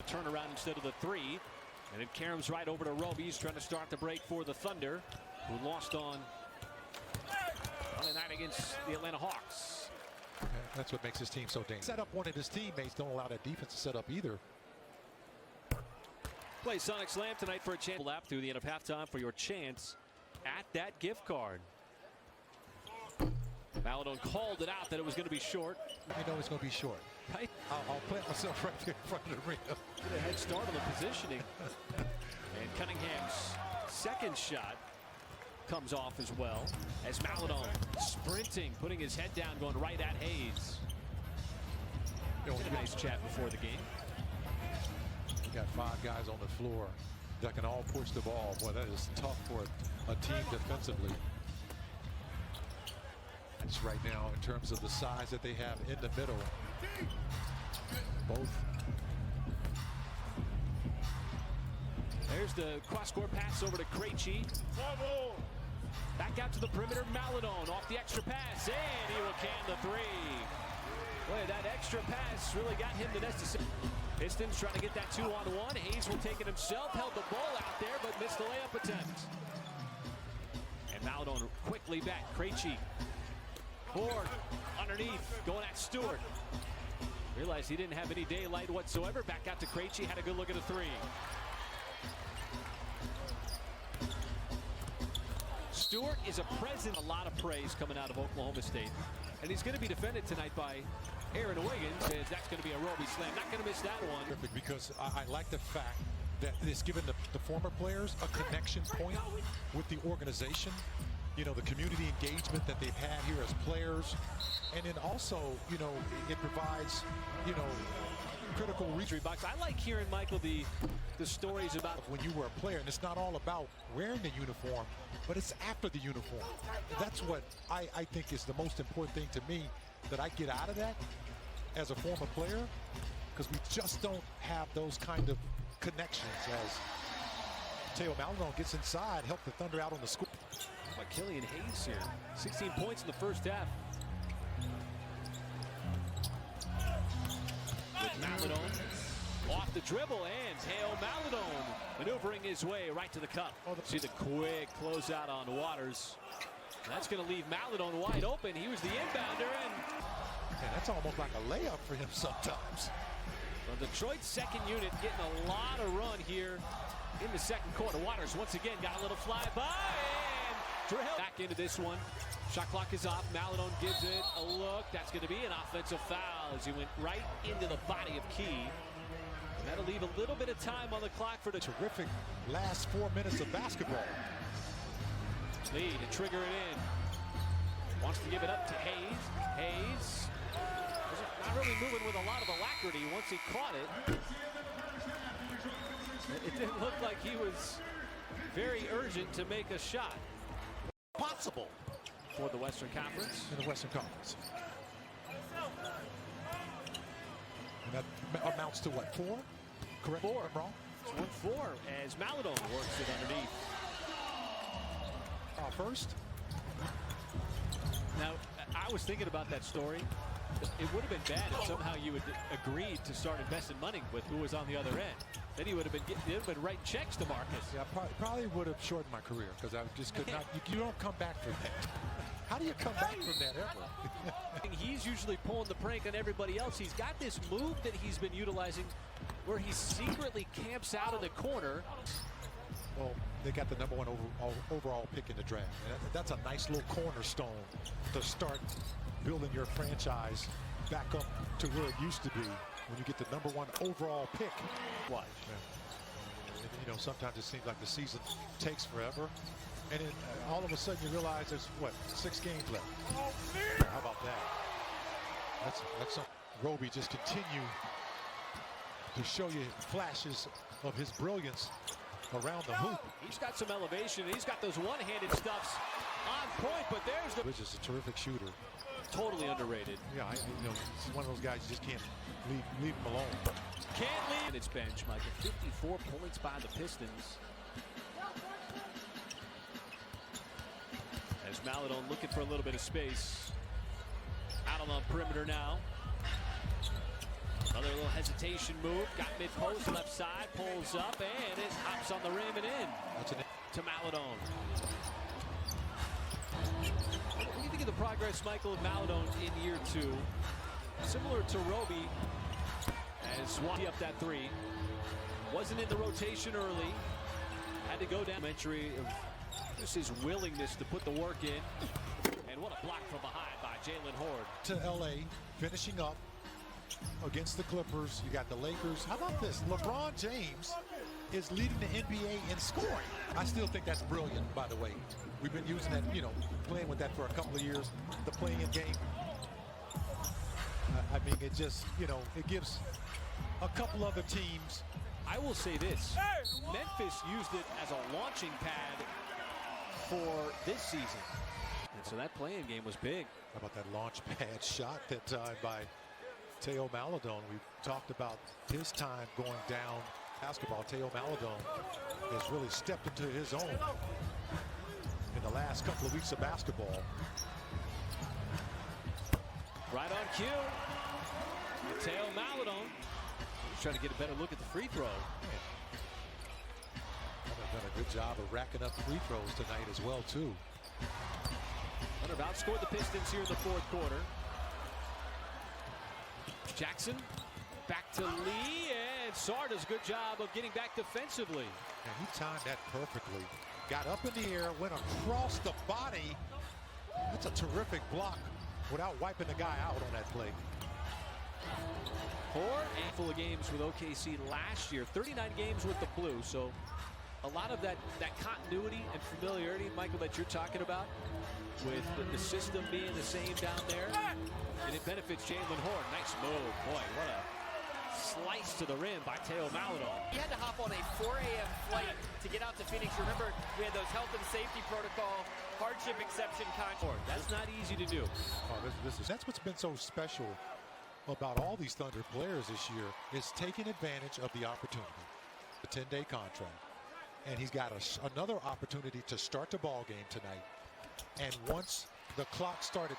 Turnaround instead of the three. And it caroms right over to Roby. He's trying to start the break for the Thunder, who lost on Monday night against the Atlanta Hawks. That's what makes his team so dangerous. Set up one of his teammates, don't allow that defense to set up either. Play Sonic Slam tonight for a chance lap through the end of halftime for your chance at that gift card. Maledon called it out that it was going to be short. You know it's going to be short. Right? I'll plant myself right there in front of the ring. Get a head start on the positioning. And Cunningham's second shot comes off as well, as Maledon sprinting, putting his head down, going right at Hayes. A nice chat before the game. We got 5 guys on the floor that can all push the ball. Boy, that is tough for a team defensively. It's right now in terms of the size that they have in the middle. Both. There's the cross-court pass over to Krejci. Back out to the perimeter, Maledon off the extra pass, and he will can the three. Boy, that extra pass really got him the necessary. Pistons trying to get that 2-on-1. Hayes will take it himself, held the ball out there, but missed the layup attempt. And Maledon quickly back, Krejci. Ford underneath, going at Stewart. Realized he didn't have any daylight whatsoever. Back out to Krejci, had a good look at the three. Stewart is a present. A lot of praise coming out of Oklahoma State. And he's going to be defended tonight by Aaron Wiggins, as that's going to be a Roby slam. Not going to miss that one. Perfect, because I like the fact that it's given the former players a connection point with the organization. You know, the community engagement that they've had here as players. And then also, you know, it provides, you know, critical reach. Box. I like hearing, Michael, the stories about when you were a player, and it's not all about wearing the uniform, but it's after the uniform. That's what I think is the most important thing to me that I get out of that as a former player, because we just don't have those kind of connections. As Théo Maledon gets inside, help the Thunder out on the score. By Killian Hayes here. 16 points in the first half. With Maledon off the dribble, and Théo Maledon maneuvering his way right to the cup. See the quick closeout on Waters. That's going to leave Maledon wide open. He was the inbounder, and that's almost like a layup for him sometimes. Well, Detroit's second unit getting a lot of run here in the second quarter. Waters once again got a little flyby, and drill back into this one. Shot clock is off. Maledon gives it a look. That's going to be an offensive foul as he went right into the body of Key. And that'll leave a little bit of time on the clock for the terrific last 4 minutes of basketball. Lee to trigger it in. Wants to give it up to Hayes. Hayes not really moving with a lot of alacrity once he caught it. It didn't look like he was very urgent to make a shot. Possible for the Western Conference. In the Western Conference. And that amounts to what, 4? Correct? 4. I'm wrong? It's 1-4 as Maledon works it underneath. First. Now, I was thinking about that story. It would have been bad if somehow you had agreed to start investing money with who was on the other end. Then he would have been writing checks to Marcus. Yeah, probably would have shortened my career, because I just could not. You don't come back from that. How do you come back from that ever? He's usually pulling the prank on everybody else. He's got this move that he's been utilizing where he secretly camps out in the corner. Well, they got the #1 overall pick in the draft. And that's a nice little cornerstone to start building your franchise back up to where it used to be when you get the #1 overall pick. Watch. Yeah. You know, sometimes it seems like the season takes forever. And then all of a sudden you realize there's, what, 6 games left. How about that? That's something. Roby just continue to show you flashes of his brilliance around the hoop. He's got some elevation. He's got those one-handed stuffs on point, but there's the... He's just a terrific shooter. Totally underrated. Yeah, you know, he's one of those guys you just can't leave him alone. Can't leave. Its bench, Michael. 54 points by the Pistons. As Maledon looking for a little bit of space. Out on the perimeter now. Another little hesitation move. Got mid-post, left side, pulls up, and it hops on the rim and in. That's an To Maledon. What do you think of the progress, Michael, of Maledon in year 2? Similar to Roby, as Wadi up that 3. Wasn't in the rotation early. Had to go down. Entry of just his willingness to put the work in. And what a block from behind by Jalen Horde. to LA, finishing up against the Clippers. You got the Lakers. How about this? LeBron James is leading the NBA in scoring. I still think that's brilliant, by the way. We've been using that, playing with that for a couple of years. The playing game. I mean, it just, it gives a couple other teams. I will say this. Memphis used it as a launching pad for this season. And so that playing game was big. How about that launch pad shot that time by Théo Maledon? We've talked about his time going down basketball. Théo Maledon has really stepped into his own in the last couple of weeks of basketball. Right on cue. Théo Maledon. He's trying to get a better look at the free throw. They've done a good job of racking up free throws tonight as well, too. Thunder have outscored the Pistons here in the 4th quarter. Jackson back to Lee, and Sarr does a good job of getting back defensively. And he timed that perfectly. Got up in the air, went across the body. That's a terrific block without wiping the guy out on that play. Horde, handful of games with OKC last year, 39 games with the Blue, so a lot of that continuity and familiarity, Michael, that you're talking about, with the system being the same down there, and it benefits Jalen Horde. Nice move. Boy, what a slice to the rim by Théo Maledon. He had to hop on a 4 a.m. flight to get out to Phoenix. Remember, we had those health and safety protocol, hardship exception contract. That's not easy to do. That's what's been so special about all these Thunder players this year, is taking advantage of the opportunity. A 10-day contract. And he's got another opportunity to start the ball game tonight. And once the clock started